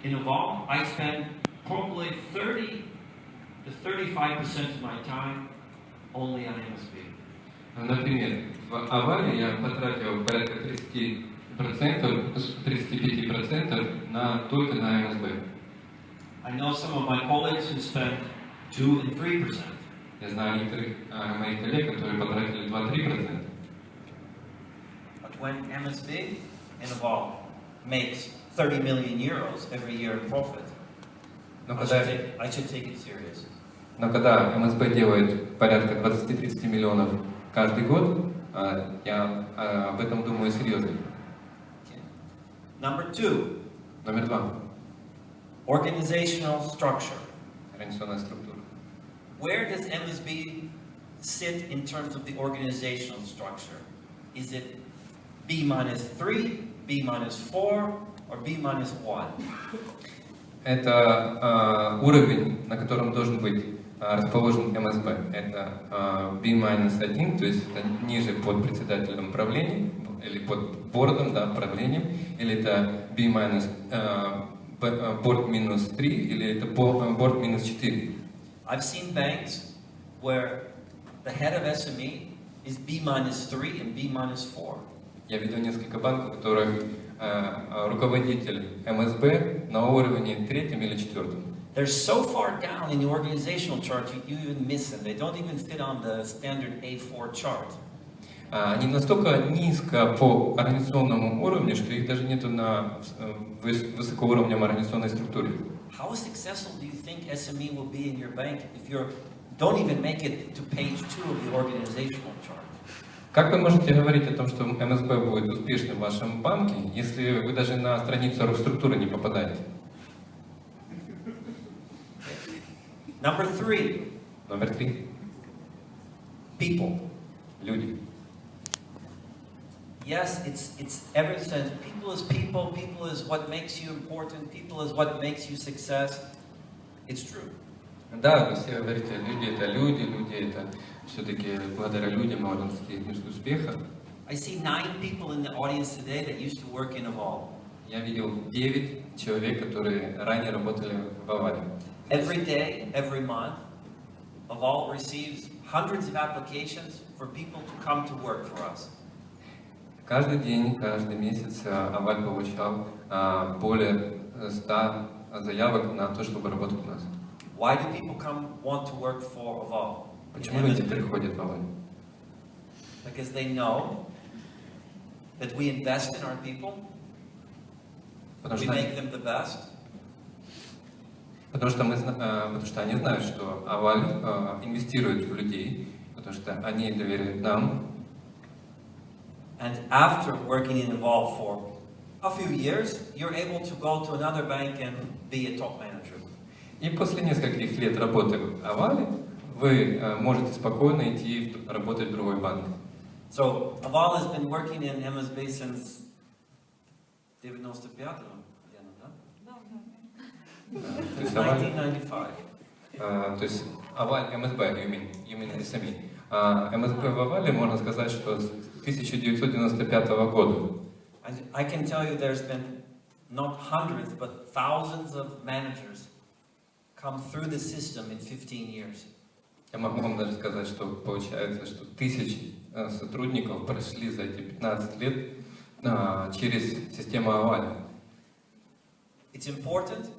in Aval, I spend probably 30 to 35% of my time only on MSB. Например, в Авале я потратил порядка 35% только на МСБ. I know some of my colleagues who spend 2 and 3%. Я знаю некоторых моих коллег, которые потратили 2-3%. But when MSB in Aval makes 30 million euros every year in profit, I should take it serious. Но когда МСБ делает порядка 20-30 миллионов каждый год, я об этом думаю серьезно. Number 2. Номер 2. Organizational structure. Организационная структура. Where does MSB sit in terms of the organizational structure? Is it B-3, B-4, or B-1? Это уровень, на котором должен быть расположен МСБ. Это B-1, то есть это ниже под председателем правления, или под бордом, да, правлением, или это борд минус 3, или это борд минус 4. I've seen banks where the head of SME is B-3 and B-4. Я видел несколько банков, в которых руководитель МСБ на уровне 3 или 4. They're so far down in the organizational chart you even miss them. They don't even fit on the standard A4 chart. Они настолько низко по организационному уровню, что их даже нету на высокоуровневой организационной структуре. How successful do you think SME will be in your bank if you don't even make it to page 2 of the organizational chart? Как вы можете говорить о том, что МСБ будет успешным в вашем банке, если вы даже на страницу структуры не попадаете? Number 3. Номер 3. People. Люди. Yes, it's ever since people is people, people is what makes you important, people is what makes you success. It's true. Да, вы все говорите, люди это все-таки благодаря людям можно достигнуть успеха. I see 9 people in the audience today that used to work in Aval. Я видел 9 человек, которые ранее работали в Авале. Every day, every month, Aval receives hundreds of applications for people to come to work for us. Каждый день, каждый месяц Аваль получал более 100 заявок на то, чтобы работать у нас. Why do people want to work for Aval? Почему люди приходят в Аваль? Because they know that we invest in our people, we make them the best. Потому что они знают, что Аваль инвестирует в людей, потому что они доверяют нам. And after working in Aval for a few years, you're able to go to another bank and be a top manager. И после нескольких лет работы в Авале вы можете спокойно идти работать в другой банк. So Aval has been working in MSB since 95, since 1995. То есть Аваль, МСБ, you mean SME. МСБ в Авале можно сказать, что с 1995 года. I can tell you there's been not hundreds but thousands of managers come through the system in 15 years. Я могу вам даже сказать, что получается, что тысячи сотрудников прошли за эти 15 лет через систему Аваля. It's important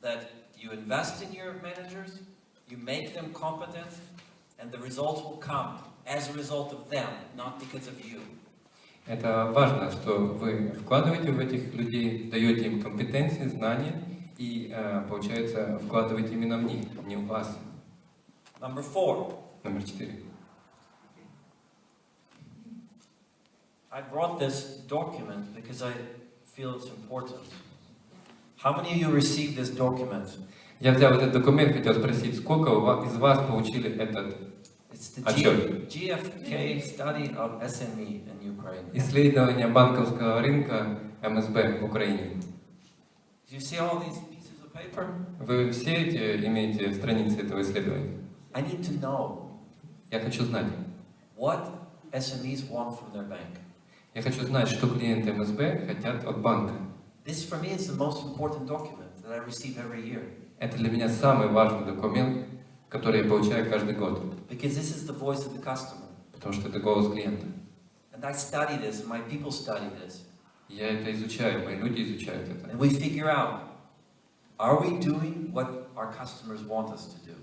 that you invest in your managers, you make them competent, and the results will come as a result of them, not because of you. Это важно, что вы вкладываете в этих людей, даете им компетенции, знания и, получается, вкладываете именно в них, не в вас. Number 4. Номер 4. I brought this document because I feel it's important. How many of you received this document? Я взял этот документ, хотел спросить, сколько из вас получили этот отчет? GfK study of SME in Ukraine. Исследование банковского рынка МСБ в Украине. Do you see all these pieces of paper? Вы все эти имеете страницы этого исследования? I need to know. Я хочу знать. What SMEs want from their bank. Я хочу знать, что клиенты МСБ хотят от банка. This for me is the most important document that I receive every year. Это для меня самый важный документ, который я получаю каждый год. Because this is the voice of the customer. Потому что это голос клиента. And I study this, and my people study this. Я это изучаю, мои люди изучают это. And we figure out, are we doing what our customers want us to do?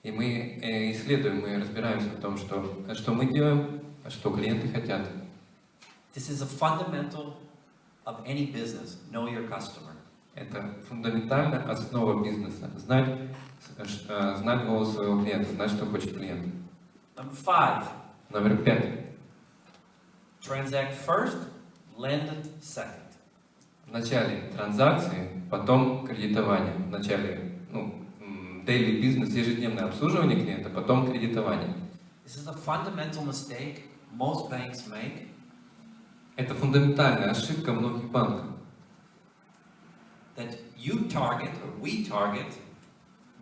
И мы исследуем, мы разбираемся в том, что мы делаем, что клиенты хотят. This is a fundamental of any business. Know your customer. Это фундаментальная основа бизнеса. Знать голос своего клиента, знать, что хочет клиент. Number 5. Номер 5. Transact first, lend second. В начале транзакции, потом кредитование. В начале, daily business, ежедневное обслуживание клиента, потом кредитование. This is a fundamental mistake most banks make. Это фундаментальная ошибка многих банков. That you target, or we target,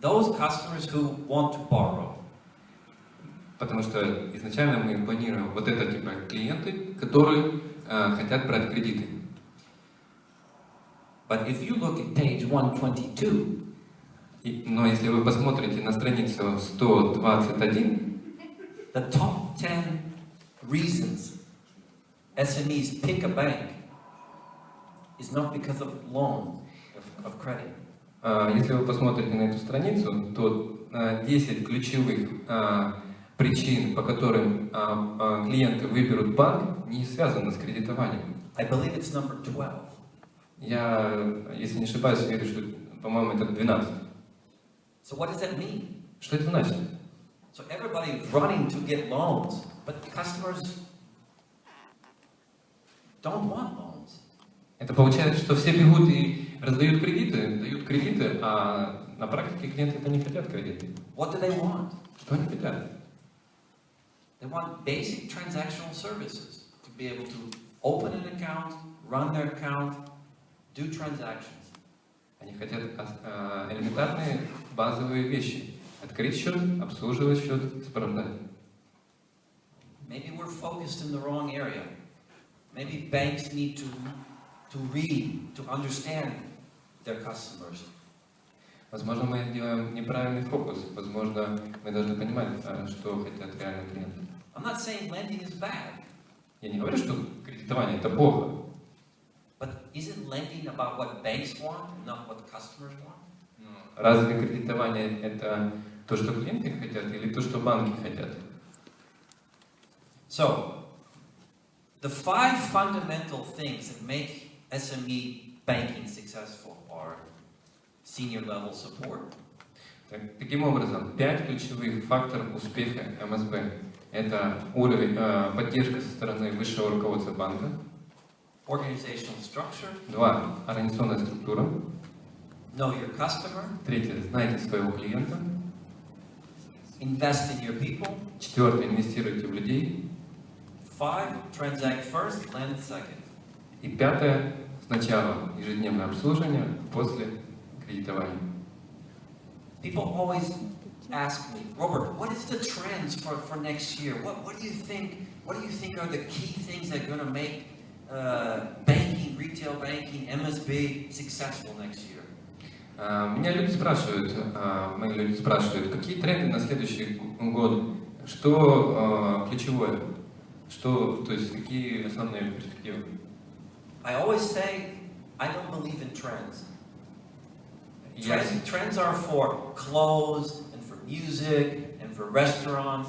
those customers who want to borrow. Потому что изначально мы планируем вот это типа клиенты, которые хотят брать кредиты. But if you look at page 122, но если вы посмотрите на страницу 121, the top 10 reasons SMEs pick a bank is not because of loan, of credit. Если вы посмотрите на эту страницу, то 10 ключевых причин, по которым клиенты выберут банк, не связаны с кредитованием. I believe it's number 12. Я, если не ошибаюсь, верю, что, по-моему, это 12. So what does that mean? Что это значит? So everybody is running to get loans, but customers don't want loans. Это получается, что все бегут и раздают кредиты, дают кредиты, а на практике клиенты это не хотят кредиты. What do they want? Что они хотят? They want basic transactional services to be able to open an account, run their account, do transactions. Они хотят элементарные базовые вещи. Открыть счет, обслуживать счет, сопровождать. Maybe we're focused in the wrong area. Maybe banks need to read, to understand their customers. Возможно, мы делаем неправильный фокус. Возможно, мы должны понимать, что хотят реальные клиенты. I'm not saying lending is bad. Я не говорю, что кредитование это плохо. But isn't lending about what banks want, not what customers want? Разве кредитование это то, что клиенты хотят, или то, что банки хотят? So, the 5 fundamental things that make SME banking successful are senior level support. Таким образом, 5 ключевых факторов успеха МСБ. Это уровень поддержка со стороны высшего руководства банка. Organizational structure. 2. Организационная структура. Know your customer. 3. Знайте своего клиента. Invest in your people. 4. Инвестируйте в людей. 5. Transact first, lend second. И 5. Сначала ежедневное обслуживание, после кредитования. People always ask me, Robert, what is the trends for next year? What do you think? What do you think are the key things that are going to make banking, retail banking, MSB successful next year? Меня люди спрашивают, мои люди спрашивают, какие тренды на следующий год, что ключевое, что, то есть какие основные перспективы. I always say, I don't believe in trends. Trends are for clothes and for music and for restaurants.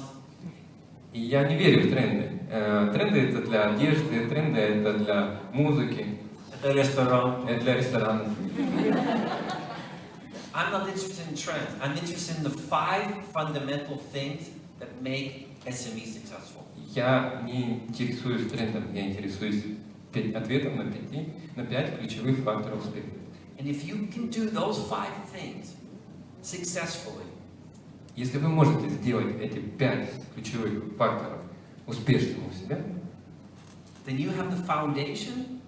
И я не верю в тренды. Тренды это для одежды, тренды это для музыки. Это ресторан. Это для ресторанов. I'm not interested in trends. I'm interested in the 5 fundamental things that make SME successful. Я не интересуюсь трендом, я интересуюсь ответом на 5 ключевых факторов успеха. And if you can do those 5 things successfully, если вы можете сделать эти 5 ключевых факторов успешными у себя, then you have the foundation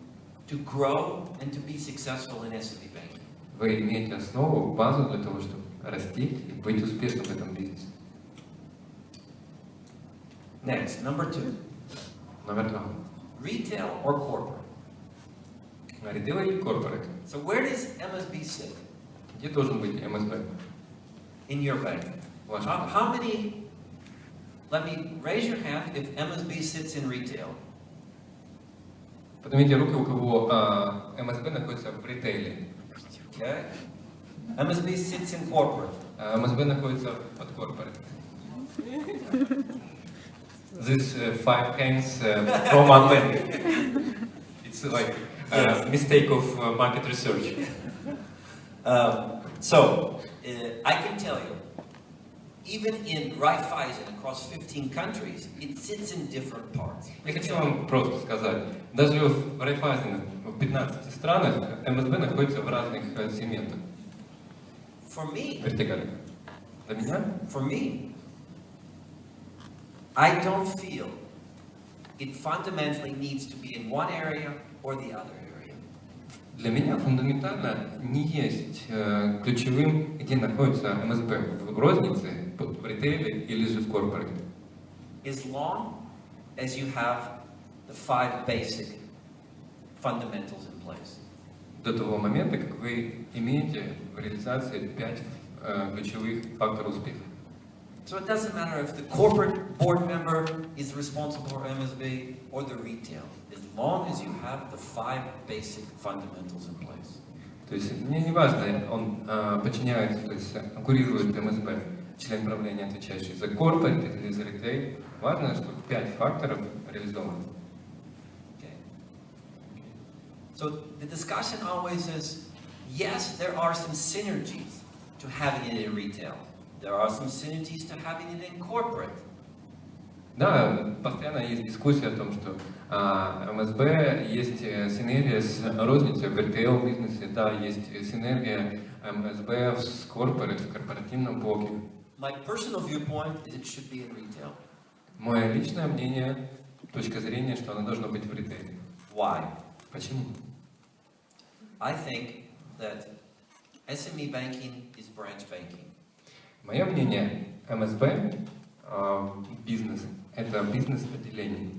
to grow and to be successful in SME banking. Вы имеете основу, базу для того, чтобы расти и быть успешным в этом бизнесе. Next, number 2. Номер 2. Retail or corporate? Ритейл или корпорат? So where does MSB sit Где должен быть МСБ? in your bank? Ваш How many, let me raise your hand if MSB sits in retail. Поднимите руки, у кого МСБ находится в ритейле. Okay? MSB sits in corporate. МСБ находится под корпорат. This 5 hands from one bank. It's like a mistake of market research. So, I can tell you, even in Raiffeisen across 15 countries, it sits in different parts. Я хочу вам просто сказать, даже в Райффайзене в 15 странах МСБ находится в разных сегментах. For me, Вертикалях. Для меня for me, I don't feel it fundamentally needs to be in one area or the other area. Для меня фундаментально не есть ключевым, где находится МСБ, в рознице, в ритейле или же в корпорате. As long as you have the 5 basic fundamentals in place. До того момента, как вы имеете в реализации 5 ключевых факторов успеха. So it doesn't matter if the corporate board member is responsible for MSB or the retail, as long as you have the 5 basic fundamentals in place. То есть мне не важно, он подчиняется, то есть конкурирует МСБ, член правления, отвечающий за корпорат или за ритейл. Важно, чтобы 5 факторов реализованы. Okay. So the discussion always is, yes, there are some synergies to having it in retail. There are some synergies to having it in corporate. Да, постоянно есть дискуссия о том, что МСБ есть синергия с розницей в ритейл-бизнесе, да, есть синергия МСБ с корпорат, в корпоративном блоке. My personal viewpoint is it should be in retail. Мое личное мнение, точка зрения, что оно должно быть в ритейле. Why? Почему? I think that SME banking is branch banking. Мое мнение, МСБ, бизнес, это бизнес-отделение.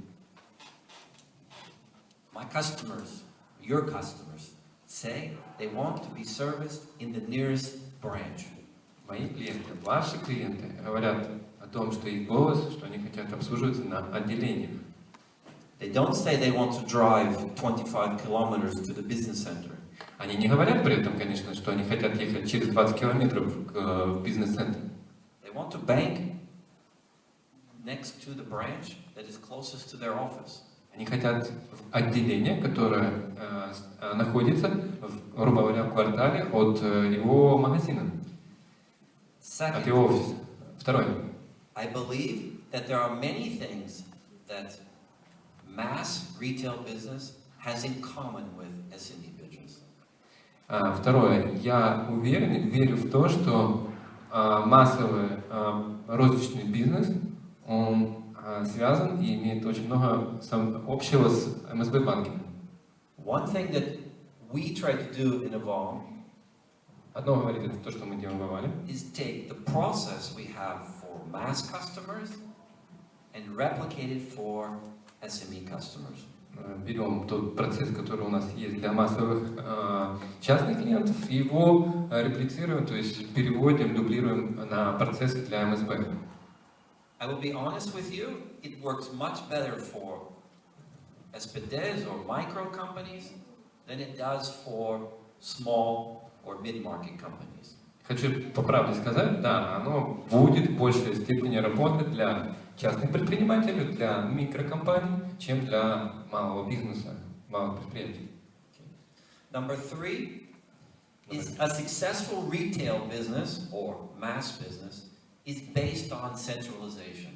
My customers, your customers, say they want to be serviced in the nearest branch. Мои клиенты, ваши клиенты говорят о том, что их голос, что они хотят обслуживаться на отделениях. They don't say they want to drive 25 kilometers to the business center. Они не говорят при этом, конечно, что они хотят ехать через 20 километров в бизнес-центр. They want to bank next to the branch that is closest to their office. Они хотят отделение, которое находится, грубо говоря, в квартале от его магазина, от его офиса. Второе. I believe that there are many things that mass retail business has in common with SME business. Второе. Я уверен, верю в то, что массовый розничный бизнес, он связан и имеет очень много общего с МСБ банком. One thing that we try to do in Avon Одно говорит это то, что мы делаем в Авале, is take the process we have for mass customers and replicate it for SME customers. Берем тот процесс, который у нас есть для массовых частных клиентов, и его реплицируем, то есть переводим, дублируем на процессы для МСБ. I will be honest with you, it works much better for SPDs or micro companies than it does for small or mid-market companies. Хочу по правде сказать, да, оно будет в большей степени работать для частных предпринимателей, для микрокомпаний, чем для малого бизнеса, малых предприятий. Number 3 is a successful retail business or mass business is based on centralization.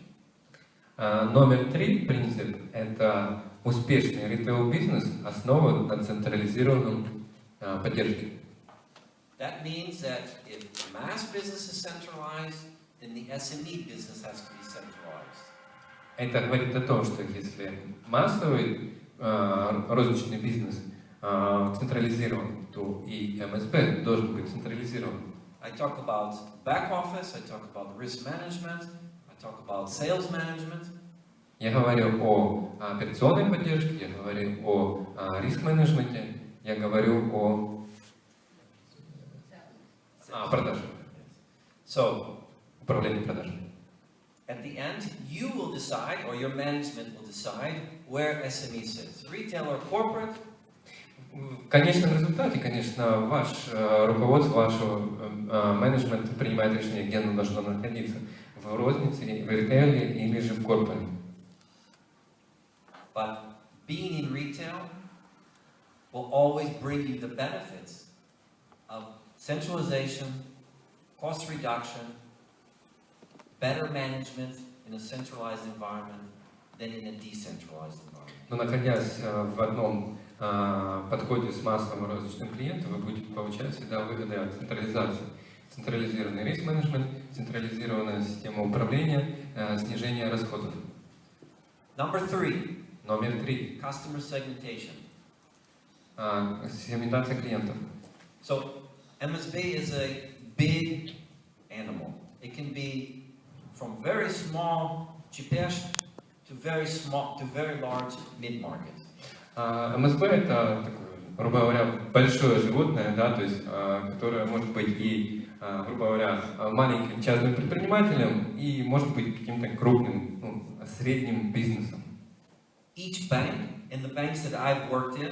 Номер 3 принцип – это успешный ритейл-бизнес, основан на централизированном поддержке. That means that if mass business is centralized, then the SME business has to be centralized. Это говорит о том, что если массовый розничный бизнес централизирован, то и МСБ должен быть централизирован. I talk about back office, I talk about risk management, I talk about sales management. Я говорю о операционной поддержке, я говорю о риск-менеджменте, Я говорю о продаже. So, Управлении продажами. at the end, you will decide, or your management will decide, where SME sits. Retail or corporate? В конечном результате, конечно, ваш руководство, ваш менеджмент принимает решение, где оно должно находиться. В рознице, в ритейле или же в корпоре. But being in retail will always bring you the benefits of centralization, cost reduction, better management in a centralized environment than in a decentralized environment. Но находясь в одном подходе с массовым розничным клиентом, вы будете получать всегда выгоды от централизации. Централизированный риск-менеджмент, централизированная система управления, снижение расходов. Number 3. Номер 3. Customer segmentation. Сегментация клиентов. So, MSB is a big animal. It can be from very small cheapest to very large mid-market. МСБ это такое, грубо говоря, большое животное, да, то есть, которое может быть и, грубо говоря, маленьким частным предпринимателем и может быть каким-то крупным, средним бизнесом. Each bank in the banks that I've worked in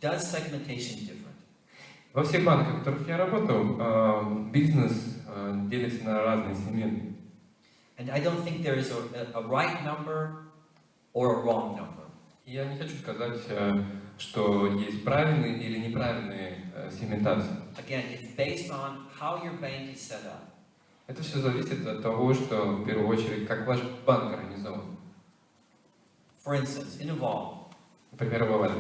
does segmentation different. Во всех банках, в которых я работал, бизнес делится на разные сегменты. And I don't think there is a right number or a wrong number. Я не хочу сказать, что есть правильные или неправильные сегментации. Again, it's based on how your bank is set up. Это все зависит от того, что в первую очередь, как ваш банк организован. For instance, in Aval, Например, в Авале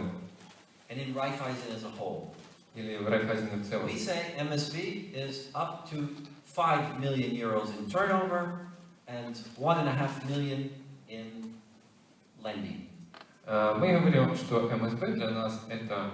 and in Raiffeisen as a whole, или в Райффайзене в целом. we say MSB is up to 5 million euros in turnover and 1.5 million in lending. Мы говорим, что МСБ для нас это